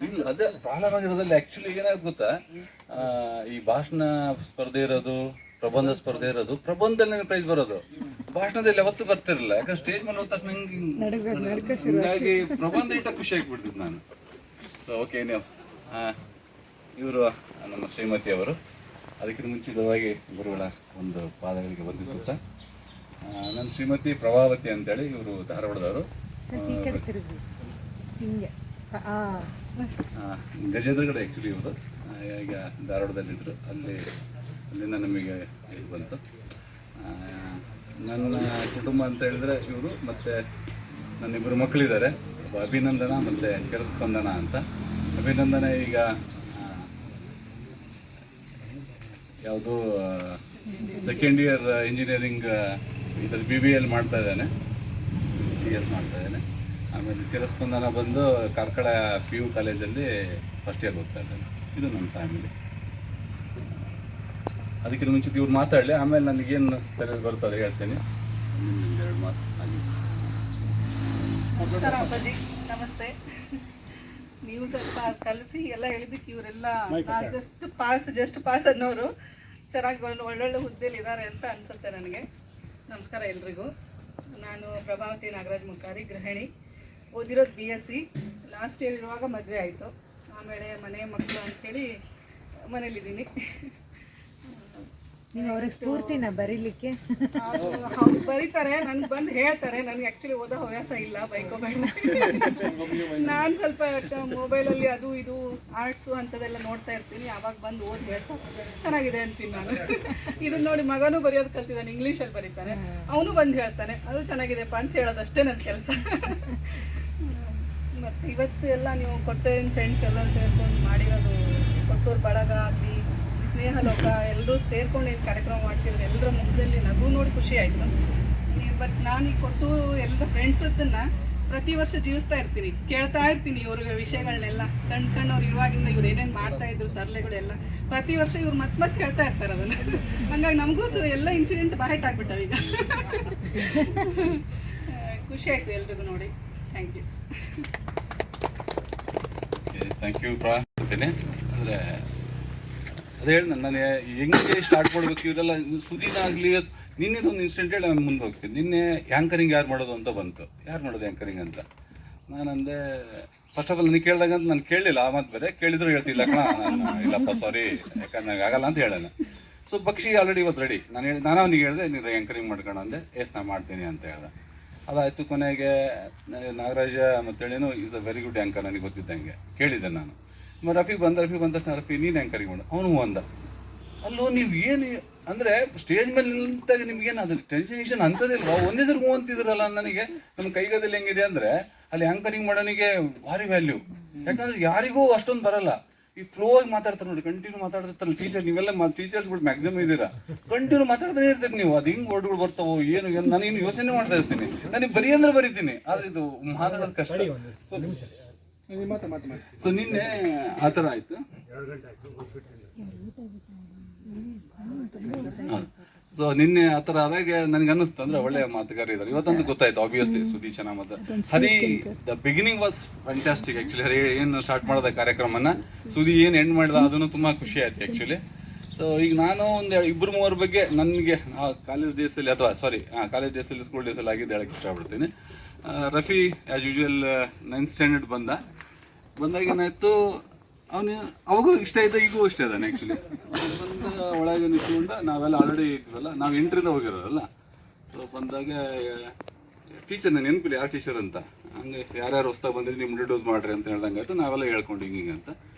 ಇಲ್ಲ ಅದೇ problem ಆಗಿರೋದ್ರಲ್ಲಿ actually ಏನಾಗುತ್ತೆ ಗೊತ್ತಾ, ಈ ಭಾಷಣ ಸ್ಪರ್ಧೆ ಇರೋದು, ಪ್ರಬಂಧ ಸ್ಪರ್ಧೆ ಇರೋದು, ಪ್ರಬಂಧದಲ್ಲಿ ನನಗೆ ಪ್ರೈಸ್ ಬರೋದು, ಭಾಷಣದಲ್ಲಿ ಯಾವತ್ತೂ ಬರ್ತಿರಲಿಲ್ಲ. ಯಾಕಂದ್ರೆ ಸ್ಟೇಜ್ ಮೇಲೆ ಹೋದ ತಕ್ಷಣ ಹಿಂಗಾಗಿ ಪ್ರಬಂಧ ಇಟ್ಟ ಖುಷಿ ಆಗಿಬಿಡ್ತಿದ್ದು ನಾನು. ಸೊ ಓಕೆ, ನೀವು ಇವರು ನಮ್ಮ ಶ್ರೀಮತಿ ಅವರು. ಅದಕ್ಕಿಂತ ಮುಂಚಿತವಾಗಿ ಗುರುಗಳ ಒಂದು ಪಾದಗಳಿಗೆ ವಂದಿಸುತ್ತಾ, ನನ್ನ ಶ್ರೀಮತಿ ಪ್ರಭಾವತಿ ಅಂತೇಳಿ, ಇವರು ಧಾರವಾಡದವರು, ಗಜೇಂದ್ರಗಡೆ ಆ್ಯಕ್ಚುಲಿ ಇವರು ಈಗ ಧಾರವಾಡದಲ್ಲಿದ್ದರು. ಅಲ್ಲಿಂದ ನಮಗೆ ಇದು ಬಂತು. ನನ್ನ ಕುಟುಂಬ ಅಂತ ಹೇಳಿದ್ರೆ ಇವರು ಮತ್ತು ನನ್ನಿಬ್ಬರು ಮಕ್ಕಳಿದ್ದಾರೆ, ಒಬ್ಬ ಅಭಿನಂದನ ಮತ್ತು ಚಿರಸ್ಪಂದನ ಅಂತ. ಅಭಿನಂದನ ಈಗ ಯಾವುದು ಸೆಕೆಂಡ್ ಇಯರ್ ಇಂಜಿನಿಯರಿಂಗ್ ಇದರಲ್ಲಿ BBA ಮಾಡ್ತಾ ಇದ್ದಾನೆ, CS ಮಾಡ್ತಾ ಇದ್ದಾನೆ. ಆಮೇಲೆ ಚಿರಸ್ಪಂದನ ಬಂದು ಕಾರ್ಕಳ PU ಕಾಲೇಜಲ್ಲಿ ಫಸ್ಟ್ ಇಯರ್ ಓದ್ತಾ ಇದ್ದಾನೆ. ಇದು ನಮ್ಮ ಫ್ಯಾಮಿಲಿ. ಅದಕ್ಕಿಂತ ಮುಂಚಿತ ಇವ್ರು ಮಾತಾಡಲಿ, ಆಮೇಲೆ ನನಗೇನು ತಲೆಯಲ್ಲಿ ಬರ್ತದೆ ಹೇಳ್ತೇನೆ. ಎರಡು ಮಾತು ಆಗಿ. ನಮಸ್ಕಾರ ಅಪ್ಪಾಜಿ, ನಮಸ್ತೆ. ನೀವು ಸ್ವಲ್ಪ ಕಲಿಸಿ ಎಲ್ಲ ಹೇಳಿದ್ದಕ್ಕೆ ಇವರೆಲ್ಲ ಜಸ್ಟ್ ಪಾಸ್ ಅನ್ನೋರು ಚೆನ್ನಾಗಿ ಒಳ್ಳೊಳ್ಳೆ ಹುದ್ದೆಯಲ್ಲಿ ಇದ್ದಾರೆ ಅಂತ ಅನಿಸುತ್ತೆ ನನಗೆ. ನಮಸ್ಕಾರ ಎಲ್ರಿಗೂ. ನಾನು ಪ್ರಭಾವತಿ ನಾಗರಾಜ್ ಮುಖಾರಿ, ಗೃಹಿಣಿ. ಓದಿರೋದು BSc. ಲಾಸ್ಟ್ ಇಯರ್ ಇರುವಾಗ ಮದುವೆ ಆಯಿತು. ಆಮೇಲೆ ಮನೆ ಮಕ್ಕಳು ಅಂಥೇಳಿ ಮನೇಲಿದ್ದೀನಿ. ನೀವು ಅವ್ರಿಗೆ ಸ್ಫೂರ್ತಿನ ಬರೀಲಿಕ್ಕೆ? ಅವ್ರು ಬರೀತಾರೆ, ನನ್ಗೆ ಬಂದು ಹೇಳ್ತಾರೆ. ನನಗೆ ಆ್ಯಕ್ಚುಲಿ ಓದೋ ಹವ್ಯಾಸ ಇಲ್ಲ, ಬೈಕೋಬೇಡ. ನಾನು ಸ್ವಲ್ಪ ಮೊಬೈಲಲ್ಲಿ ಅದು ಇದು ಆರ್ಟ್ಸು ಅಂಥದ್ದೆಲ್ಲ ನೋಡ್ತಾ ಇರ್ತೀನಿ. ಆವಾಗ ಬಂದು ಓದಿ ಹೇಳ್ತಾ ಚೆನ್ನಾಗಿದೆ ಅಂತೀನಿ ನಾನು. ಇದನ್ನ ನೋಡಿ ಮಗನೂ ಬರೆಯೋದು ಕಲ್ತಿದ್ದಾನೆ, ಇಂಗ್ಲೀಷಲ್ಲಿ ಬರೀತಾನೆ. ಅವನು ಬಂದು ಹೇಳ್ತಾನೆ ಅದು ಚೆನ್ನಾಗಿದೆಪ್ಪ ಅಂತ ಹೇಳೋದಷ್ಟೇ ನನ್ನ ಕೆಲಸ. ಮತ್ತು ಇವತ್ತು ಎಲ್ಲ ನೀವು ಕೊಟ್ಟೂರಿನ ಫ್ರೆಂಡ್ಸ್ ಎಲ್ಲ ಸೇರ್ಕೊಂಡು ಮಾಡಿರೋದು, ಕೊಟ್ಟೂರು ಬಳಗ ಆಗಲಿ, ಸ್ನೇಹ ಲೋಕ ಎಲ್ಲರೂ ಸೇರ್ಕೊಂಡು ಏನು ಕಾರ್ಯಕ್ರಮ ಮಾಡ್ತಿದ್ರು, ಎಲ್ಲರ ಮುಖದಲ್ಲಿ ನಗು ನೋಡಿ ಖುಷಿ ಆಯಿತು. ಬಟ್ ನಾನು ಈ ಕೊಟ್ಟೂರು ಎಲ್ಲ ಫ್ರೆಂಡ್ಸನ್ನು ಪ್ರತಿ ವರ್ಷ ಜೀವಿಸ್ತಾ ಇರ್ತೀನಿ, ಕೇಳ್ತಾ ಇರ್ತೀನಿ ಇವ್ರಿಗೆ ವಿಷಯಗಳನ್ನೆಲ್ಲ. ಸಣ್ಣವ್ರು ಇವಾಗಿಂದ ಇವ್ರು ಏನೇನು ಮಾಡ್ತಾಯಿದ್ರು, ತರಲೆಗಳೆಲ್ಲ ಪ್ರತಿ ವರ್ಷ ಇವ್ರು ಮತ್ತೆ ಹೇಳ್ತಾ ಇರ್ತಾರೆ ಅದನ್ನು. ಹಂಗಾಗಿ ನಮಗೂ ಎಲ್ಲ ಇನ್ಸಿಡೆಂಟ್ ಬಾಹೆಟ್ ಆಗಿಬಿಟ್ಟವು ಈಗ. ಖುಷಿ ಆಯಿತು ಎಲ್ರಿಗೂ ನೋಡಿ. Thank you. ಥ್ಯಾಂಕ್ ಯು ಮಾಡ್ತೇನೆ. ಅಂದರೆ ಅದೇ ಹೇಳಿ, ನಾನು ಹೆಂಗೆ ಸ್ಟಾರ್ಟ್ ಮಾಡಬೇಕು, ಇವರೆಲ್ಲ ಸುದೀನಾಗಲಿ ನಿನ್ನೆದೊಂದು ಇನ್ಸಿಡೆಂಟ್ ಹೇಳಿ ನಾನು ಮುಂದೆ ಹೋಗ್ತೀನಿ. ನಿನ್ನೆ ಆ್ಯಂಕರಿಂಗ್ ಯಾರು ಮಾಡೋದು ಅಂತ ಬಂತು, ಯಾರು ಮಾಡೋದು ಆ್ಯಂಕರಿಂಗ್ ಅಂತ. ನಾನಂದೆ ಫಸ್ಟ್ ಆಫ್ ಆಲ್ ನನಗೆ ಕೇಳಿದಾಗ ಅಂತ ನಾನು ಕೇಳಲಿಲ್ಲ. ಆ ಮಾತು ಬೇರೆ, ಕೇಳಿದ್ರು ಹೇಳ್ತಿಲ್ಲ ಕಣ ನಾನು, ಇಲ್ಲಪ್ಪ ಸಾರಿ ಯಾಕಂದ್ರೆ ನನಗೆ ಆಗಲ್ಲ ಅಂತ ಹೇಳೋಣ. ಸೊ ಬಕ್ಷಿ ಆಲ್ರೆಡಿ ಇವತ್ತು ರೆಡಿ. ನಾನು ಅವನಿಗೆ ಹೇಳಿದೆ, ನೀನು ಆ್ಯಂಕರಿಂಗ್ ಮಾಡ್ಕೊಂಡು ಅಂದೆ. ನಾನು ಮಾಡ್ತೀನಿ ಅಂತ ಹೇಳ್ದೆ. ಅದಾಯಿತು. ಕೊನೆಗೆ ನಾಗರಾಜ ಅಂತೇಳಿನು is a very good anchor, ನನಗೆ ಗೊತ್ತಿದ್ದಂಗೆ ಕೇಳಿದ್ದೆ ನಾನು. ರಫಿ ಬಂದ ತಕ್ಷಣ ರಫಿ ನೀನು ಆ್ಯಂಕರಿಂಗ್ ಮಾಡು, ಅವನು ಅಂದ. ಅಲ್ಲೋ ನೀವು ಏನು ಅಂದರೆ ಸ್ಟೇಜ್ ಮೇಲೆ ನಿಂತಾಗ ನಿಮ್ಗೇನು ಅದು ಟೆನ್ಷನ್ ಅನ್ಸೋದಿಲ್ವಾ? ಒಂದೇ ಸರಿ ಅಂತಿದ್ರಲ್ಲ. ನನಗೆ ನಮ್ಮ ಕೈಗದಲ್ಲಿ ಹೆಂಗಿದೆ ಅಂದರೆ ಅಲ್ಲಿ ಆ್ಯಂಕರಿಂಗ್ ಮಾಡೋನಿಗೆ ಭಾರಿ ವ್ಯಾಲ್ಯೂ. ಯಾಕಂದ್ರೆ ಯಾರಿಗೂ ಅಷ್ಟೊಂದು ಬರಲ್ಲ. ಈ ಫ್ಲೋ ಆಗಿ ಮಾತಾಡ್ತಾರೆ ನೋಡಿ, ಕಂಟಿನ್ಯೂ ಮಾತಾಡ್ತಿರ್ತಾರಲ್ಲ ಟೀಚರ್. ನೀವೆಲ್ಲ ಟೀಚರ್ಸ್ಗಳು ಮ್ಯಾಕ್ಸಿಮಮ್ ಇದ್ದೀರಾ, ಕಂಟಿನ್ಯೂ ಮಾತಾಡ್ತಾನೆ ಇರ್ತೀರಿ ನೀವು. ಅದು ಹಿಂಗೆ ವರ್ಡ್ಗಳು ಬರ್ತಾವೋ ಏನು ನಾನು ಇನ್ನು ಯೋಚನೆ ಮಾಡ್ತಾ ಇರ್ತೀನಿ. ನನಗೆ ಬರೀ ಅಂದ್ರೆ ಬರೀತೀನಿ, ಆದರೆ ಇದು ಮಾತಾಡೋದು ಕಷ್ಟ. ಸೊ ನಿನ್ನೆ ಆ ಥರ ಆಯಿತು. ಸೊ ನಿನ್ನೆ ಆ ಥರ ಆದಾಗ ನನಗೆ ಅನ್ನಿಸ್ತು ಅಂದರೆ ಒಳ್ಳೆಯ ಮಾತುಗಾರ ಇದ್ದಾರೆ. ಇವತ್ತಂತೂ ಗೊತ್ತಾಯ್ತು ಆಬ್ವಿಯಸ್ಲಿ ಸುದೀ ಚೆನ್ನಾಗಿ ಮಾತಾಡ. Hari the beginning was fantastic actually. Hari ಏನು ಸ್ಟಾರ್ಟ್ ಮಾಡೋದ ಕಾರ್ಯಕ್ರಮನ, ಸುದೀ ಏನು ಎಂಡ್ ಮಾಡಿದ ಅದನ್ನು ತುಂಬ ಖುಷಿ ಆಯ್ತು ಆ್ಯಕ್ಚುಲಿ. ಸೊ ಈಗ ನಾನು ಒಂದು 2-3 ಬಗ್ಗೆ ನನಗೆ ಕಾಲೇಜ್ ಡೇಸಲ್ಲಿ ಕಾಲೇಜ್ ಡೇಸಲ್ಲಿ ಸ್ಕೂಲ್ ಡೇಸಲ್ಲಿ ಆಗಿದ್ದು ಹೇಳಕ್ಕೆ ಇಷ್ಟಪಡ್ತೀನಿ. Rafi as usual 9th standard ಬಂದಾಗ ಏನಾಯಿತು, ಅವಾಗೂ ಇಷ್ಟ ಇದ್ದ, ಈಗೂ ಇಷ್ಟ ಇದ್ದಾನೆ ಆ್ಯಕ್ಚುಲಿ. ಬಂದ ಒಳಗೆ ನಿಂತ್ಕೊಂಡು ನಾವೆಲ್ಲ ಆಲ್ರೆಡಿ ಇದ್ವಲ್ಲ, ನಾವು 8ರಿಂದ ಹೋಗಿರೋರಲ್ಲ. ಸೊ ಬಂದಾಗ ಟೀಚರ್ ನಾನು ನೆನಪಿಲ್ಲ ಯಾರು ಟೀಚರ್ ಅಂತ. ಹಂಗೆ ಯಾರ್ಯಾರು ಹೊಸ್ದಾಗ ಬಂದಿದ್ದು ನಿಮ್ಮ ಇಂಟ್ರೊಡ್ಯೂಸ್ ಮಾಡ್ರಿ ಅಂತ ಹೇಳ್ದಂಗೆ ಆಯಿತು. ನಾವೆಲ್ಲ ಹೇಳ್ಕೊಂಡು ಹಿಂಗೆ ಅಂತ.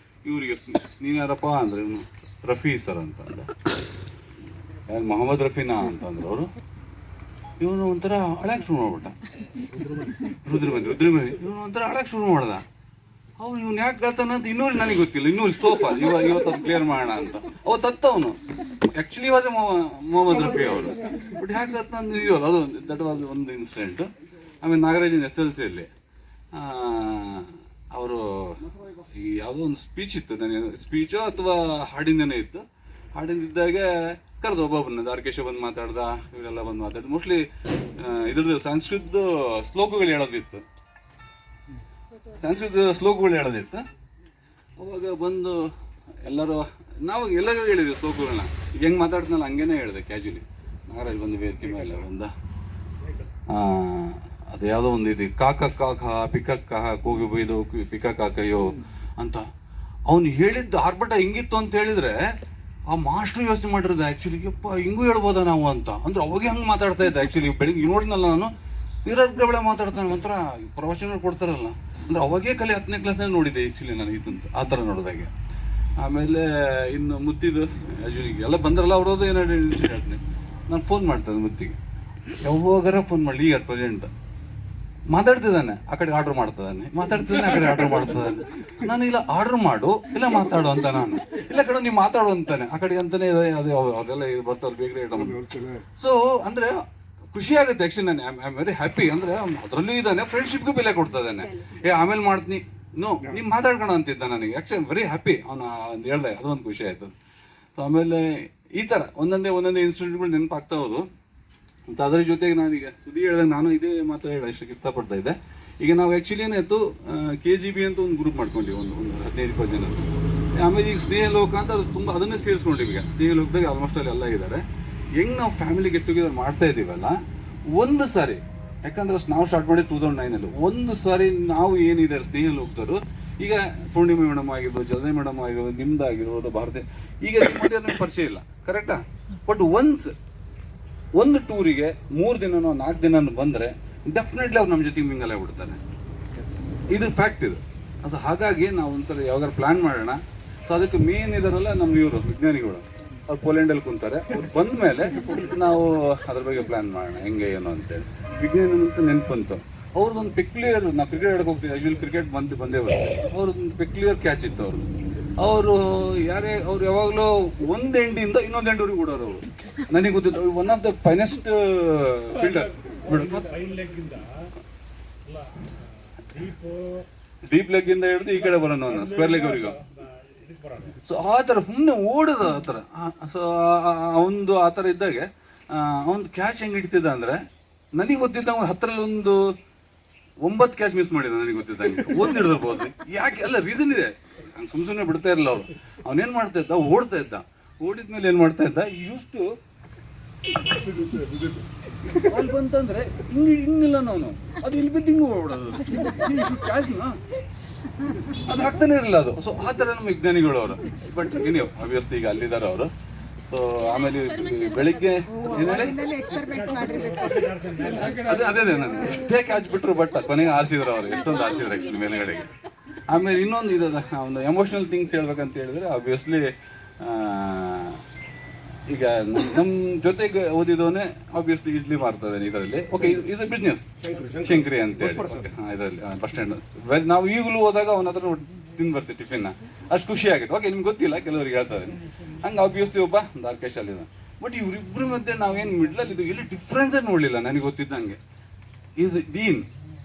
ಇವ್ರಿಗೆ ನೀನು ಯಾರಪ್ಪ ಅಂದರೆ ಇವನು ರಫಿ ಸರ್ ಅಂತ ಅಂದ. ಯಾರು ಮೊಹಮ್ಮದ್ ರಫಿನಾ ಅಂತಂದ್ರು ಅವರು. ಇವನು ಒಂಥರ ಅಳಕ್ಕೆ ಶುರು ಮಾಡ್ಬಿಟ್ಟ. ರುದ್ರಮನಿ ಇವನು ಒಂಥರ ಅಳಕ್ಕೆ ಶುರು ಮಾಡ್ದ. ಅವ್ನು ಇವ್ನು ಯಾಕೆ ಹೇಳ್ತಾನೆ ಅಂತ ಇನ್ನೂರು ನನಗೆ ಗೊತ್ತಿಲ್ಲ. ಇನ್ನೂರು ಸೋಫಾ ಇವತ್ತು ಅದು ಕ್ಲಿಯರ್ ಮಾಡೋಣ ಅಂತ ಅವತ್ತು ಅವನು ಆ್ಯಕ್ಚುಲಿ ವಾಸ್ ಮೊಹಮ್ಮದ್ ರಫಿ ಅವರು. ಬಟ್ ಯಾಕೆ ಹೇಳ್ತಾನೆ ಇದೆಯಲ್ಲ, ಅದು ದಟ್ ವಾಸ್ ಒಂದು ಇನ್ಸಿಡೆಂಟು. ಆಮೇಲೆ ನಾಗರಾಜನ್ SLCಯಲ್ಲಿ ಅವರು ಈ ಯಾವುದೋ ಒಂದು ಸ್ಪೀಚ್ ಇತ್ತು, ನನಗೆ ಸ್ಪೀಚೋ ಅಥವಾ ಹಾಡಿಂದನೇ ಇತ್ತು. ಹಾಡಿಂದಿದ್ದಾಗೆ ಕರೆದು ಒಬ್ಬೊಬ್ಬನ ದಾರ್ಕೇಶ ಬಂದು ಮಾತಾಡ್ದ, ಇವರೆಲ್ಲ ಬಂದು ಮಾತಾಡಿದ್ರು. ಮೋಸ್ಟ್ಲಿ ಇದ್ರದ್ದು ಸಂಸ್ಕೃತದ್ದು ಶ್ಲೋಕಗಳು ಹೇಳೋದಿತ್ತು. ಸಂಸ್ಕೃತ ಶ್ಲೋಕಗಳು ಹೇಳೋದಿತ್ತು. ಅವಾಗ ಬಂದು ಎಲ್ಲರೂ ಎಲ್ಲರಿಗೂ ಹೇಳಿದ್ವಿ ಶ್ಲೋಕಗಳನ್ನ. ಈಗ ಹೆಂಗೆ ಮಾತಾಡ್ತೀನಲ್ಲ ಹಂಗೇನೆ ಹೇಳಿದೆ ಕ್ಯಾಜುಲಿ. ನಾಗರಾಜ್ ಬಂದು ವೇದಿಕೆ ಮೇಲೆ ಒಂದು ಅದು ಯಾವುದೋ ಒಂದು ಇದು ಕಾಕ ಕಾಕ ಪಿಕಕ್ಕ ಕೂಗಿ ಬೈದು ಪಿಕ ಕಾಕಯ್ಯೋ ಅಂತ ಅವ್ನು ಹೇಳಿದ್ದು ಆರ್ಭಟ ಹಿಂಗಿತ್ತು ಅಂತ ಹೇಳಿದ್ರೆ ಆ ಮಾಸ್ಟ್ರು ಯೋಚನೆ ಮಾಡಿರೋದು ಆ್ಯಕ್ಚುಲಿ ಯಪ್ಪ ಹಿಂಗೂ ಹೇಳ್ಬೋದಾ ನಾವು ಅಂತ. ಅಂದ್ರೆ ಅವಾಗೆ ಹಂಗೆ ಮಾತಾಡ್ತಾ ಇದ್ದೆ ಆ್ಯಕ್ಚುಲಿ. ಬೆಳಿಗ್ಗೆ ನೋಡಿದ್ನಲ್ಲ ನಾನು ನೀರಾಗ ಬೆಳೆ ಮಾತಾಡ್ತಾನೆ ಒಂಥರ ಪ್ರವಚನ ಕೊಡ್ತಾರಲ್ಲ, ಅಂದ್ರೆ ಅವಾಗೇ ಕಲೆ 10ನೇ ಕ್ಲಾಸ್ನಲ್ಲಿ ನೋಡಿದ್ದೆ ಆ್ಯಕ್ಚುಲಿ ನಾನು ಇದಂತ ಆ ಥರ ನೋಡಿದಾಗೆ. ಆಮೇಲೆ ಇನ್ನು ಮುತ್ತಿದ್ದು ಆ್ಯಕ್ಚುಲಿ ಎಲ್ಲ ಬಂದ್ರಲ್ಲ ಅವ್ರದ್ದು ಏನೋ ಹೇಳ್ತೀನಿ. ನಾನು ಫೋನ್ ಮಾಡ್ತೇನೆ ಮುತ್ತಿಗೆ, ಯಾವಾಗಾರ ಫೋನ್ ಮಾಡಲಿ. ಈಗ ಅಟ್ ಪ್ರೆಸೆಂಟ್ ಮಾತಾಡ್ತಿದ್ದಾನೆ, ಆ ಕಡೆ ಆರ್ಡ್ರ್ ಮಾಡ್ತಿದ್ದಾನೆ, ಮಾತಾಡ್ತಿದ್ದಾನೆ, ಆ ಕಡೆ ಆರ್ಡ್ರ್ ಮಾಡ್ತಿದ್ದಾನೆ. ನಾನು ಇಲ್ಲ ಆರ್ಡ್ರ್ ಮಾಡು ಇಲ್ಲ ಮಾತಾಡು ಅಂತ ನಾನು, ಇಲ್ಲ ಕಡೆ ನೀವು ಮಾತಾಡು ಅಂತಾನೆ, ಆ ಕಡೆ ಅಂತಾನೆ ಅದೇ ಅವ್ರೆಲ್ಲ ಬರ್ತಾರೆ ಬೇಕ್ರಿ ಐಟಮ್. ಸೊ ಅಂದರೆ ಖುಷಿ ಆಗುತ್ತೆ ಆ್ಯಕ್ಚುಲಿ. ನಾನು ಐ ಆಮ್ ವೆರಿ ಹ್ಯಾಪಿ. ಅಂದರೆ ಅದರಲ್ಲೂ ಇದ್ದಾನೆ, ಫ್ರೆಂಡ್ಶಿಪ್ಗೂ ಬೆಲೆ ಕೊಡ್ತಾ ಇದ್ದಾನೆ. ಆಮೇಲೆ ಮಾಡ್ತೀನಿ ನೀವು ಮಾತಾಡ್ಕೋಣ ಅಂತಿದ್ದ ನನಗೆ. ಆ್ಯಕ್ಚುಲಿ ವೆರಿ ಹ್ಯಾಪಿ ಅವನು ಅಂತ ಹೇಳ್ದೆ, ಅದೊಂದು ಖುಷಿ ಆಯಿತು. ಸೊ ಆಮೇಲೆ ಈ ಥರ ಒಂದೊಂದೇ ಇನ್ಸಿಡೆಂಟ್ಗಳು ನೆನಪಾಗ್ತಾ ಹೋದು. ಮತ್ತು ಅದರ ಜೊತೆಗೆ ನಾನೀಗ ಸುದ್ದಿ ಹೇಳಿದಾಗ ನಾನು ಇದೇ ಮಾತ್ರ ಹೇಳೋಕ್ಕೆ ಇಷ್ಟಪಡ್ತಾ ಇದ್ದೆ. ಈಗ ನಾವು ಆ್ಯಕ್ಚುಲಿ ಏನಾಯಿತು KGB ಅಂತ ಒಂದು ಗ್ರೂಪ್ ಮಾಡ್ಕೊಂಡ್ವಿ, ಒಂದು 15-20 ಜನ. ಆಮೇಲೆ ಈಗ ಸ್ನೇಹಲೋಕ ಅಂತ ಅದು ತುಂಬ ಅದನ್ನೇ ಸೇರಿಸ್ಕೊಂಡಿವಿ. ಈಗ ಸ್ನೇಹಲೋಕದಾಗ ಆಲ್ಮೋಸ್ಟ್ ಅಲ್ಲಿ ಎಲ್ಲ ಇದ್ದಾರೆ. ಹೆಂಗೆ ನಾವು ಫ್ಯಾಮಿಲಿ ಗೆಟ್ ಟುಗೆದರ್ ಮಾಡ್ತಾ ಇದ್ದೀವಲ್ಲ, ಒಂದು ಸಾರಿ, ಯಾಕಂದ್ರೆ ನಾವು ಸ್ಟಾರ್ಟ್ ಮಾಡಿ 2009 ಒಂದು ಸಾರಿ ನಾವು ಏನಿದ್ದಾರೆ ಸ್ನೇಹಲೋಕದವರು, ಈಗ ಪೂರ್ಣಿಮೆ ಮೇಡಮ್ ಆಗಿರ್ಬೋದು, ಜಲ್ದಿ ಮೇಡಮ್ ಆಗಿರ್ಬೋದು, ನಿಮ್ದಾಗಿರ್ಬೋದು, ಭಾರತಿ, ಈಗ ನಿಮ್ಗೆ ಪರಿಚಯ ಇಲ್ಲ ಕರೆಕ್ಟಾ. ಬಟ್ ಒಂದು ಟೂರಿಗೆ 3 ದಿನನೋ 4 ದಿನನೋ ಬಂದರೆ ಡೆಫಿನೆಟ್ಲಿ ಅವ್ರು ನಮ್ಮ ಜೊತೆಗೆ ಮಿಂಗಲ್ ಆಗಿಬಿಡ್ತಾನೆ. ಇದು ಫ್ಯಾಕ್ಟ್ ಇದು. ಅದು ಹಾಗಾಗಿ ನಾವು ಒಂದ್ಸಲ ಯಾವಾಗಾರು ಪ್ಲ್ಯಾನ್ ಮಾಡೋಣ. ಸೊ ಅದಕ್ಕೆ ಮೇನ್ ಇದಾರಲ್ಲ ನಮ್ಮ ಇವರು ವಿಜ್ಞಾನಿಗಳು, ಅವ್ರು ಪೋಲೆಂಡಲ್ಲಿ ಕುಂತಾರೆ. ಅವ್ರು ಬಂದ ಮೇಲೆ ನಾವು ಅದ್ರ ಬಗ್ಗೆ ಪ್ಲ್ಯಾನ್ ಮಾಡೋಣ ಹೆಂಗೆ ಏನು ಅಂತೇಳಿ. ವಿಜ್ಞಾನ ಅಂತ ನೆನಪಂತು ಅವ್ರದ್ದೊಂದು ಪೆಕ್ಯುಲಿಯರ್, ನಾವು ಕ್ರಿಕೆಟ್ ಆಡಕ್ಕೆ ಹೋಗ್ತೀವಿ ಆ್ಯಕ್ಚುಲಿ, ಕ್ರಿಕೆಟ್ ಬಂದೇ ಬರುತ್ತೆ. ಅವ್ರದ್ದೊಂದು ಪೆಕ್ಯುಲಿಯರ್ ಕ್ಯಾಚ್ ಇತ್ತು ಅವ್ರದ್ದು. ಅವರು ಅವ್ರು ಯಾವಾಗಲೂ ಒಂದು ಎಂಡಿಂದ ಇನ್ನೊಂದು ಎಂಡೂರಿಗೆ ಬಿಡೋರು ಅವರು. ನನಗೆ ಗೊತ್ತಿತ್ತು one of the finest fielder. Deep leg ಇಂದ ಹಿಡಿದು ಈ ಕಡೆ ಬರೋಣ ಸ್ಕ್ವೇರ್ ಲೆಗ್ ಅವರಿಗೂ. ಸೊ ಆ ಥರ ಸುಮ್ಮನೆ ಓಡೋದು ಆ ಥರ. ಸೊ ಅವನದು ಆ ಥರ ಇದ್ದಾಗೆ ಅವನು ಕ್ಯಾಚ್ ಹೆಂಗೆ ಹಿಡಿತಿದ್ದ ಅಂದರೆ, ನನಗೆ ಗೊತ್ತಿದ್ದ ಅವ್ನು 10ರಲ್ಲಿ ಒಂದು 9 ಕ್ಯಾಚ್ ಮಿಸ್ ಮಾಡಿದ. ನನಗೆ ಗೊತ್ತಿದ್ದಂಗೆ ಒಂದು ಹಿಡಿದಿರ್ಬೋದು. ಯಾಕೆ ಎಲ್ಲ ರೀಸನ್ ಇದೆ. ಹಂಗೆ ಸುಮ್ಮನೆ ಬಿಡ್ತಾ ಇರಲಿಲ್ಲ ಅವರು. ಅವನೇನು ಮಾಡ್ತಾ ಇದ್ದ, ಓಡ್ತಾ ಇದ್ದ. ಓಡಿದ್ಮೇಲೆ ಏನು ಮಾಡ್ತಾ ಇದ್ದ, ಯೂಸ್ಟು ಬಾಲ್ ಬಂತಂದ್ರೆ ಹಿಂಗಿಲ್ಲ ನಾನು, ಅದು ಇಲ್ಲಿ ಬಿದ್ದು ಹಿಂಗೆ ಓಡೋದು ಕ್ಯಾಚ್ನ ಅದು ಹಾಕ್ತಾನೆ ಇರಲಿಲ್ಲ ಅದು. ಸೊ ಆ ಥರ ನಮ್ಮ ವಿಜ್ಞಾನಿಗಳು ಅವರು. ಬಟ್ ಏನಿವ್ ಅಬ್ವಿಯಸ್ಲಿ ಈಗ ಅಲ್ಲಿದ್ದಾರೆ ಅವರು. ಸೊ ಆಮೇಲೆ ಬೆಳಿಗ್ಗೆ ಅದೇ ನಾನು ಎಷ್ಟೇ ಕ್ಯಾಚ್ ಬಿಟ್ರು ಬಟ್ ಕೊನೆಗೆ ಆರಿಸಿದ್ರು ಅವರು. ಎಷ್ಟೊಂದು ಆರಿಸಿದ್ರು ಆ್ಯಕ್ಚುಲಿ ಮೇಲ್ಗಡೆಗೆ. ಆಮೇಲೆ ಇನ್ನೊಂದು ಇದು ಒಂದು ಎಮೋಷ್ನಲ್ ಥಿಂಗ್ಸ್ ಹೇಳ್ಬೇಕಂತ ಹೇಳಿದ್ರೆ, ಆಬ್ವಿಯಸ್ಲಿ ಈಗ ನಮ್ಮ ಜೊತೆಗೆ ಓದಿದವನೇ ಆಬ್ವಿಯಸ್ಲಿ ಇಡ್ಲಿ ಮಾರ್ತಾ ಇದ್ದಾನೆ ಇದರಲ್ಲಿ. Okay, is a business Shankari ಅಂತೇಳಿ ಇದರಲ್ಲಿ ಬಸ್ ಸ್ಟ್ಯಾಂಡ್. ನಾವು ಈಗಲೂ ಹೋದಾಗ ಅವನ ಹತ್ರ ತಿಂದು ಬರ್ತೀವಿ ಟಿಫಿನ್ನ. ಅಷ್ಟು ಖುಷಿ ಆಗುತ್ತೆ. ಓಕೆ, ನಿಮ್ಗೆ ಗೊತ್ತಿಲ್ಲ, ಕೆಲವರಿಗೆ ಹೇಳ್ತಾ ಇದ್ದೀನಿ. ಹಂಗೆ ಆಬ್ವಿಯಸ್ಲಿ ಒಬ್ಬ ದಾರ್ಕೇಶ್ ಅಲ್ಲಿದ್ದ. ಬಟ್ ಇವರಿಬ್ಬರ ಮಧ್ಯೆ ನಾವೇನು ಮಿಡ್ಲಲ್ಲಿ ಇದು ಎಲ್ಲಿ ಡಿಫ್ರೆನ್ಸೇ ನೋಡಲಿಲ್ಲ ನನಗೆ ಗೊತ್ತಿದ್ದಂಗೆ. ಈಸ್ ಡೀನ್,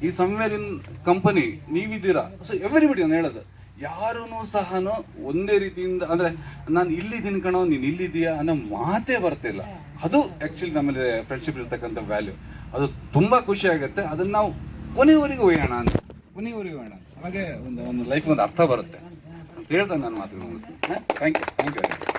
ಈ ಸಮ್ವೇರ್ ಇನ್ ಕಂಪನಿ ನೀವಿದ್ದೀರಾ. ಸೊ ಎವ್ರಿಬಡಿ ನಾನು ಹೇಳೋದು, ಯಾರೂ ಸಹ ಒಂದೇ ರೀತಿಯಿಂದ ಅಂದರೆ ನಾನು ಇಲ್ಲಿದ್ದೀನಿ ಕಣೋ ನೀನು ಇಲ್ಲಿದ್ದೀಯಾ ಅನ್ನೋ ಮಾತೇ ಬರ್ತಿಲ್ಲ. ಅದು ಆ್ಯಕ್ಚುಲಿ ನಮ್ಮಲ್ಲಿ ಫ್ರೆಂಡ್ಶಿಪ್ ಇರ್ತಕ್ಕಂಥ ವ್ಯಾಲ್ಯೂ. ಅದು ತುಂಬ ಖುಷಿ ಆಗುತ್ತೆ. ಅದನ್ನು ನಾವು ಕೊನೆಯವರೆಗೂ ಒಯ್ಯೋಣ ಅಂತ, ಕೊನೆಯವರೆಗೂ ಒಯ್ಯೋಣ ಅಂತ. ಹಾಗೆ ಒಂದು ಲೈಫ್ ಒಂದು ಅರ್ಥ ಬರುತ್ತೆ ಅಂತ ಹೇಳ್ತಾ ನಾನು ಮಾತು ಮುಗಿಸ್ತೀನಿ. Thank you.